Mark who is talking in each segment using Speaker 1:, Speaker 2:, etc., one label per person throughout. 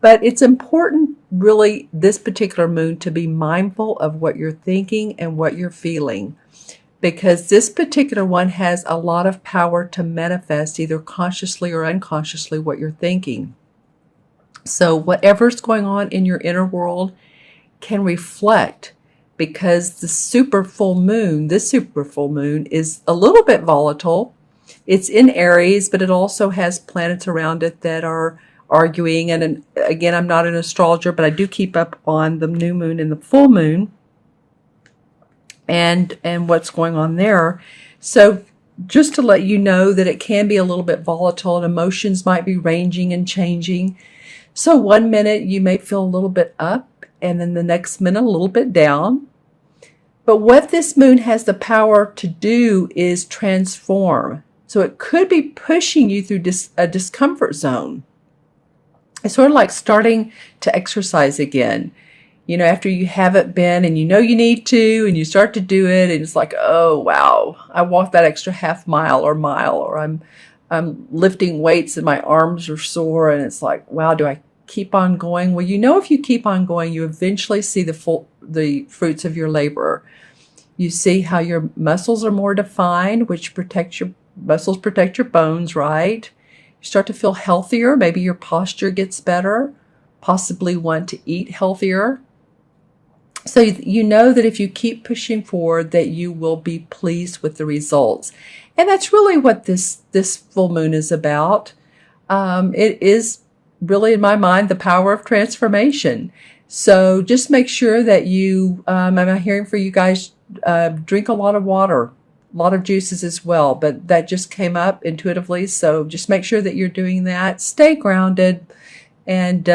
Speaker 1: But it's important, really, this particular moon to be mindful of what you're thinking and what you're feeling, because this particular one has a lot of power to manifest either consciously or unconsciously what you're thinking. So whatever's going on in your inner world can reflect, because this super full moon is a little bit volatile. It's in Aries, but it also has planets around it that are arguing. And again, I'm not an astrologer, but I do keep up on the new moon and the full moon and what's going on there. So just to let you know that it can be a little bit volatile and emotions might be ranging and changing. So one minute you may feel a little bit up, and then the next minute a little bit down. But what this moon has the power to do is transform. So it could be pushing you through a discomfort zone. It's sort of like starting to exercise again. You know, after you haven't been and you know you need to, and you start to do it, and it's like, oh, wow, I walked that extra half mile, or I'm lifting weights and my arms are sore, and it's like, wow, do I keep on going? Well, you know, if you keep on going, you eventually see the fruits of your labor. You see how your muscles are more defined, which muscles protect your bones, right? You start to feel healthier. Maybe your posture gets better, possibly want to eat healthier. So you know that if you keep pushing forward, that you will be pleased with the results. And that's really what this full moon is about. It is really, in my mind, the power of transformation. So just make sure that you, I'm hearing for you guys, drink a lot of water, a lot of juices as well. But that just came up intuitively. So just make sure that you're doing that. Stay grounded, and,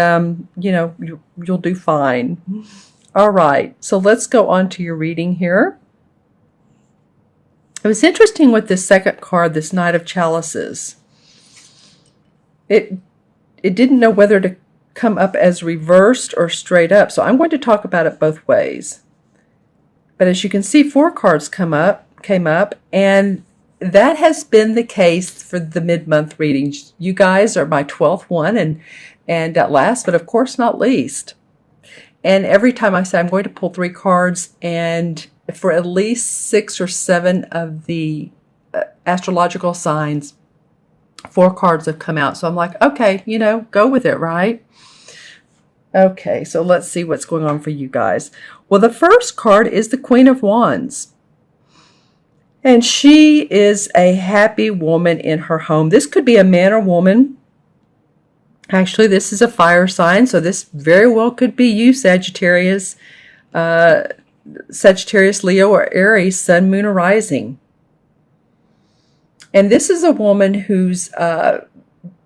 Speaker 1: you'll do fine. All right. So let's go on to your reading here. It was interesting with this second card, this Knight of Chalices. It didn't know whether to come up as reversed or straight up. So I'm going to talk about it both ways. But as you can see, 4 cards came up, and that has been the case for the mid-month readings. You guys are my 12th one, and at last, but of course not least. And every time I say I'm going to pull 3 cards, and for at least 6 or 7 of the astrological signs, 4 cards have come out. So I'm like, okay, go with it, right? Okay, so let's see what's going on for you guys. Well, the first card is the Queen of Wands. And she is a happy woman in her home. This could be a man or woman. Actually, this is a fire sign, so this very well could be you, Sagittarius, Leo, or Aries, Sun, Moon, or Rising. And this is a woman who's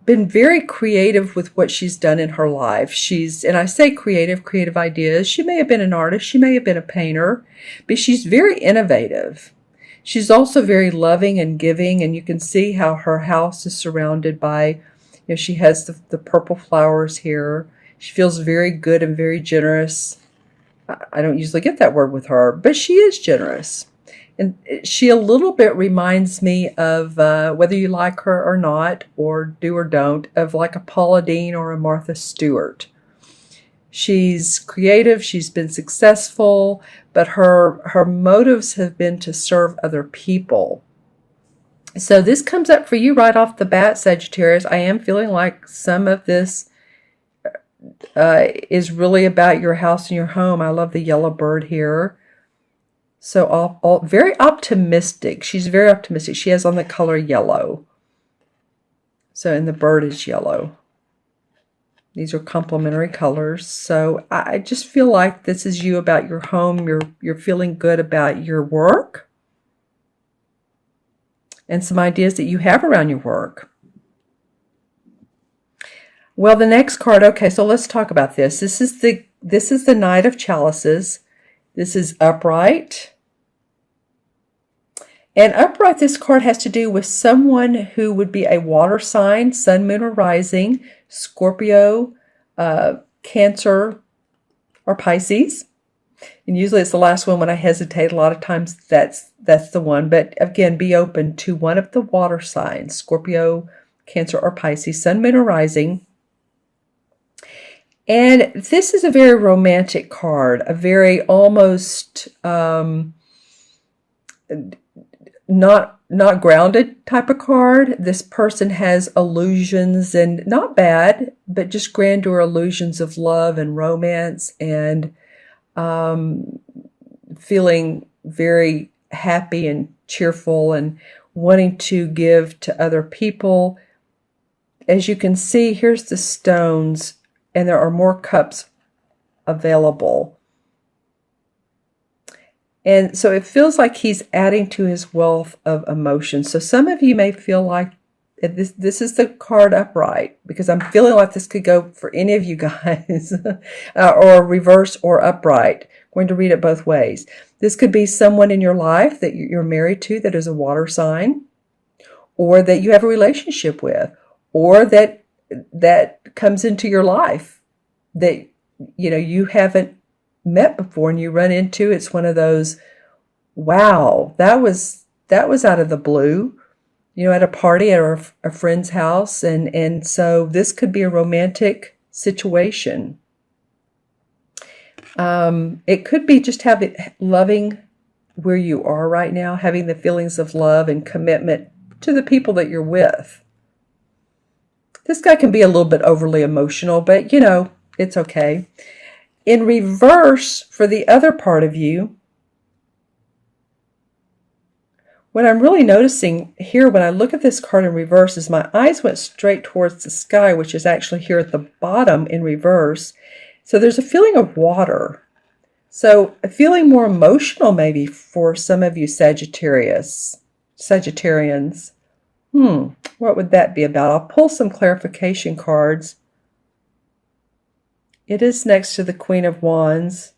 Speaker 1: been very creative with what she's done in her life. And I say creative ideas. She may have been an artist. She may have been a painter, but she's very innovative. She's also very loving and giving, and you can see how her house is surrounded by, she has the purple flowers here. She feels very good and very generous. I don't usually get that word with her, but she is generous. And she a little bit reminds me of, whether you like her or not, or do or don't, of like a Paula Deen or a Martha Stewart. She's creative, she's been successful, but her motives have been to serve other people. So this comes up for you right off the bat, Sagittarius. I am feeling like some of this is really about your house and your home. I love the yellow bird here. So all very optimistic. She's very optimistic. She has on the color yellow. So, and the bird is yellow. These are complementary colors. So I just feel like this is you about your home. You're feeling good about your work and some ideas that you have around your work. Well, the next card, okay, so let's talk about this. This is the Knight of Chalices. This is upright. And upright, this card has to do with someone who would be a water sign, Sun, Moon, or Rising, Scorpio, Cancer, or Pisces. And usually it's the last one when I hesitate. A lot of times that's the one. But again, be open to one of the water signs, Scorpio, Cancer, or Pisces, Sun, Moon, or Rising. And this is a very romantic card, a very almost not grounded type of card. This person has illusions, and not bad, but just grandeur illusions of love and romance, and feeling very happy and cheerful and wanting to give to other people. As you can see, here's the stones, and there are more cups available. And so it feels like he's adding to his wealth of emotion. So some of you may feel like this is the card upright, because I'm feeling like this could go for any of you guys, or reverse or upright. I'm going to read it both ways. This could be someone in your life that you're married to that is a water sign, or that you have a relationship with, or that comes into your life that you haven't met before, and you run into. It's one of those, wow, that was out of the blue, at a party at a friend's house, and so this could be a romantic situation. It could be just loving where you are right now, having the feelings of love and commitment to the people that you're with. This guy can be a little bit overly emotional, but it's okay. In reverse, for the other part of you, what I'm really noticing here when I look at this card in reverse is my eyes went straight towards the sky, which is actually here at the bottom in reverse. So there's a feeling of water. So a feeling more emotional maybe for some of you Sagittarians. What would that be about? I'll pull some clarification cards. It is next to the Queen of Wands.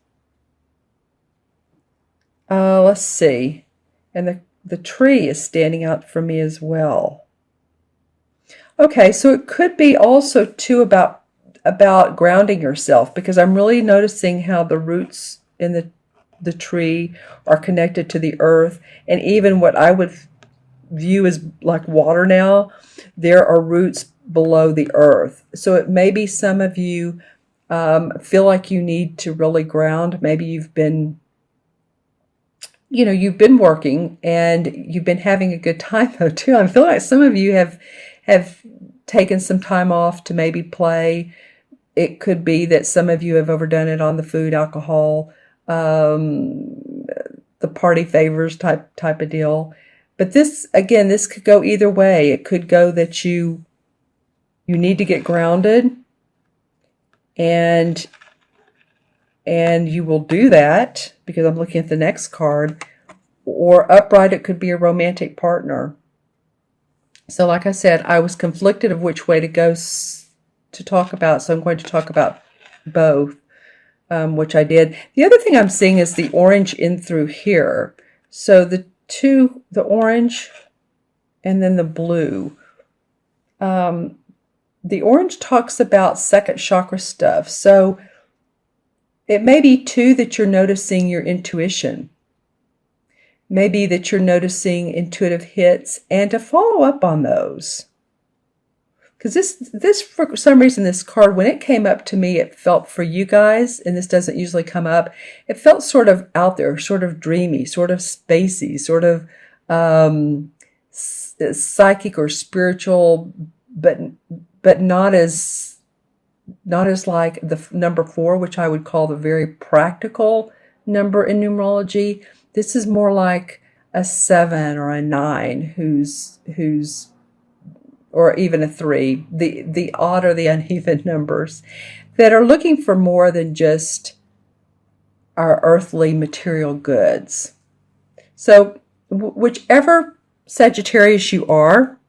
Speaker 1: Let's see. And the tree is standing out for me as well. Okay, so it could be also too about grounding yourself, because I'm really noticing how the roots in the tree are connected to the earth, and even what I would view as like water now, there are roots below the earth. So it may be some of you feel like you need to really ground. Maybe you've been working and you've been having a good time though too. I feel like some of you have taken some time off to maybe play. It could be that some of you have overdone it on the food, alcohol, the party favors type of deal. But this could go either way. It could go that you need to get grounded, and you will do that, because I'm looking at the next card. Or upright, it could be a romantic partner. So like I said, I was conflicted of which way to go to talk about, so I'm going to talk about both, which I did. The other thing I'm seeing is the orange in through here. So the orange and then the blue. The orange talks about second chakra stuff. So it may be too that you're noticing your intuition. Maybe that you're noticing intuitive hits, and to follow up on those. Because this for some reason, this card, when it came up to me, it felt for you guys, and this doesn't usually come up, it felt sort of out there, sort of dreamy, sort of spacey, sort of psychic or spiritual, but not as like the number 4, which I would call the very practical number in numerology. This is more like a 7 or a 9 who's or even a 3, the odd or the uneven numbers that are looking for more than just our earthly material goods. So whichever Sagittarius you are,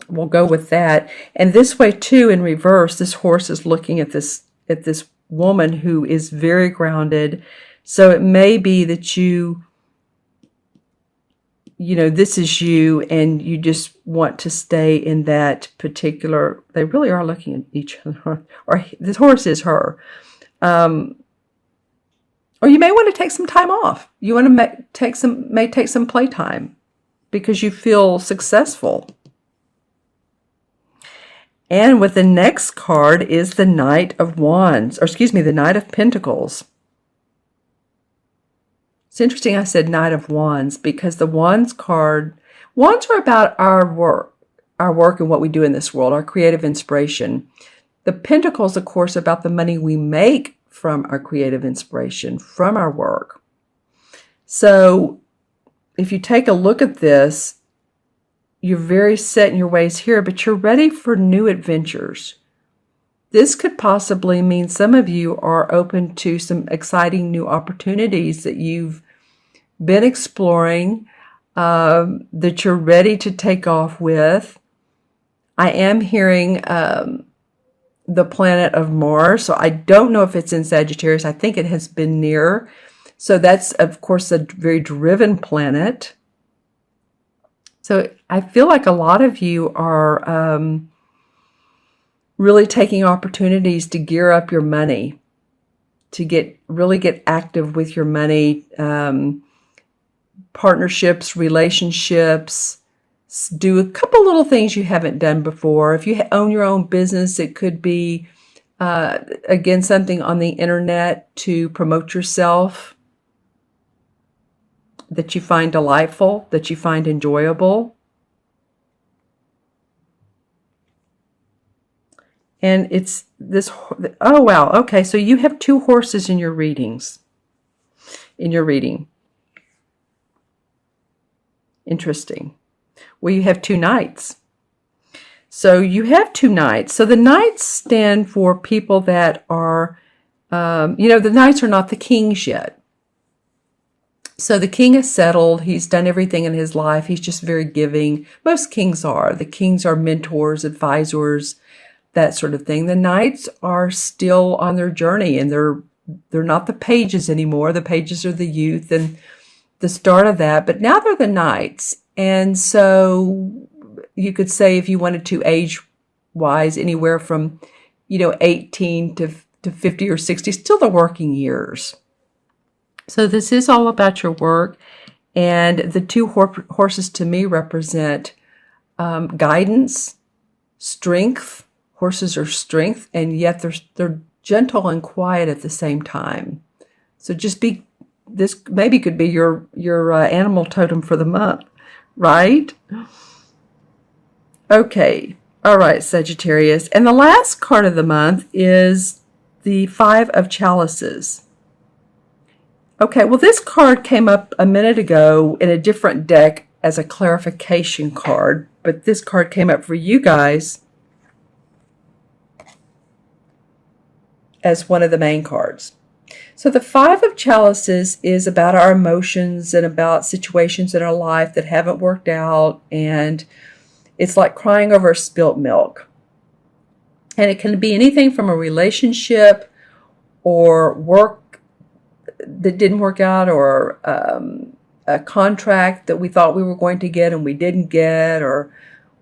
Speaker 1: we'll go with that. And this way too, in reverse, this horse is looking at this woman who is very grounded. So it may be that this is you, and you just want to stay in that particular, they really are looking at each other, or this horse is her. Or you may want to take some time off. You want to take some playtime because you feel successful. And with the next card is the Knight of Wands, or excuse me, the Knight of Pentacles. It's interesting I said Knight of Wands because the Wands card, Wands are about our work and what we do in this world, our creative inspiration. The Pentacles, of course, are about the money we make from our creative inspiration, from our work. So if you take a look at this, you're very set in your ways here, but you're ready for new adventures. This could possibly mean some of you are open to some exciting new opportunities that you've been exploring, that you're ready to take off with. I am hearing the planet of Mars, so I don't know if it's in Sagittarius. I think it has been near. So that's, of course, a very driven planet. So I feel like a lot of you are really taking opportunities to gear up your money, to really get active with your money, partnerships, relationships, do a couple little things you haven't done before. If you own your own business, it could be, again, something on the internet to promote yourself that you find delightful, that you find enjoyable. And it's this, oh wow, okay, so you have 2 horses in your readings, in your reading. Interesting. Well, you have 2 knights. So you have 2 knights. So the knights stand for people that are, the knights are not the kings yet. So the king is settled. He's done everything in his life. He's just very giving. Most kings are. The kings are mentors, advisors, that sort of thing. The knights are still on their journey, and they're not the pages anymore. The pages are the youth and the start of that. But now they're the knights. And so you could say, if you wanted to age-wise, anywhere from, 18 to 50 or 60, still the working years. So this is all about your work, and the 2 horses to me represent guidance, strength. Horses are strength, and yet they're gentle and quiet at the same time. So this maybe could be your animal totem for the month, right? Okay, all right, Sagittarius. And the last card of the month is the 5 of Chalices. Okay, well, this card came up a minute ago in a different deck as a clarification card, but this card came up for you guys as one of the main cards. So the 5 of Chalices is about our emotions and about situations in our life that haven't worked out, and it's like crying over spilt milk. And it can be anything from a relationship or work that didn't work out, or a contract that we thought we were going to get and we didn't get, or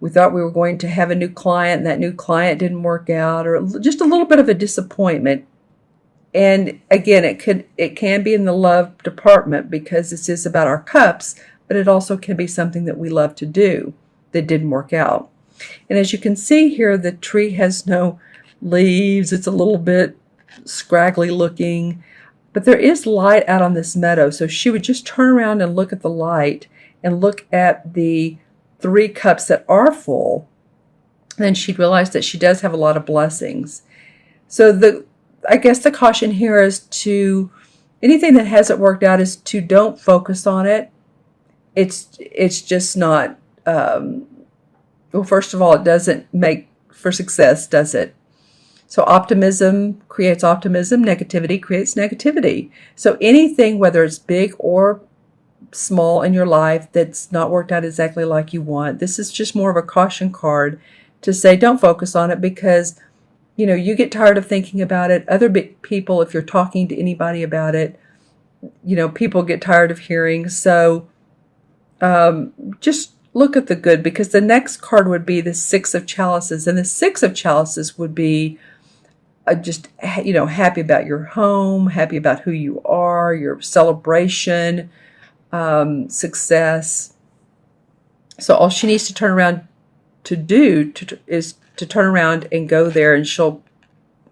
Speaker 1: we thought we were going to have a new client and that new client didn't work out, or just a little bit of a disappointment. And again, it can be in the love department because this is about our cups, but it also can be something that we love to do that didn't work out. And as you can see here, the tree has no leaves. It's a little bit scraggly looking. But there is light out on this meadow, so she would just turn around and look at the light and look at the 3 cups that are full. Then she'd realize that she does have a lot of blessings. So I guess the caution here is to, anything that hasn't worked out is to don't focus on it. It's just not, well, first of all, it doesn't make for success, does it? So optimism creates optimism, negativity creates negativity. So anything, whether it's big or small in your life that's not worked out exactly like you want, this is just more of a caution card to say don't focus on it, because you get tired of thinking about it. Other people, if you're talking to anybody about it, people get tired of hearing. So just look at the good, because the next card would be the 6 of Chalices, and the 6 of Chalices would be just, happy about your home, happy about who you are, your celebration, success. So all she needs to turn around to do is to turn around and go there, and she'll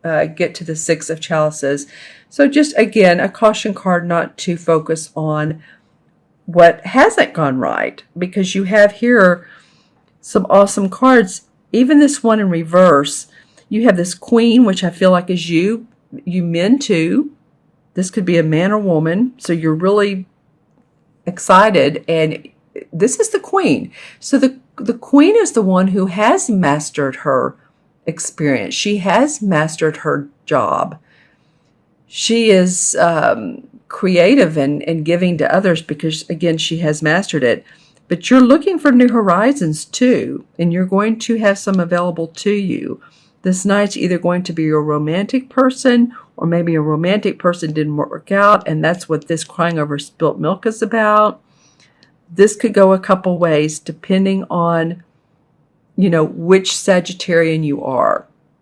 Speaker 1: get to the Six of Chalices. So just, again, a caution card not to focus on what hasn't gone right, because you have here some awesome cards. Even this one in reverse, you have this Queen, which I feel like is you men too. This could be a man or woman. So you're really excited, and this is the Queen. So the Queen is the one who has mastered her experience. She has mastered her job. She is creative and giving to others because, again, she has mastered it. But you're looking for new horizons too, and you're going to have some available to you. This Knight's either going to be a romantic person, or maybe a romantic person didn't work out, and that's what this crying over spilt milk is about. This could go a couple ways depending on, which Sagittarian you are.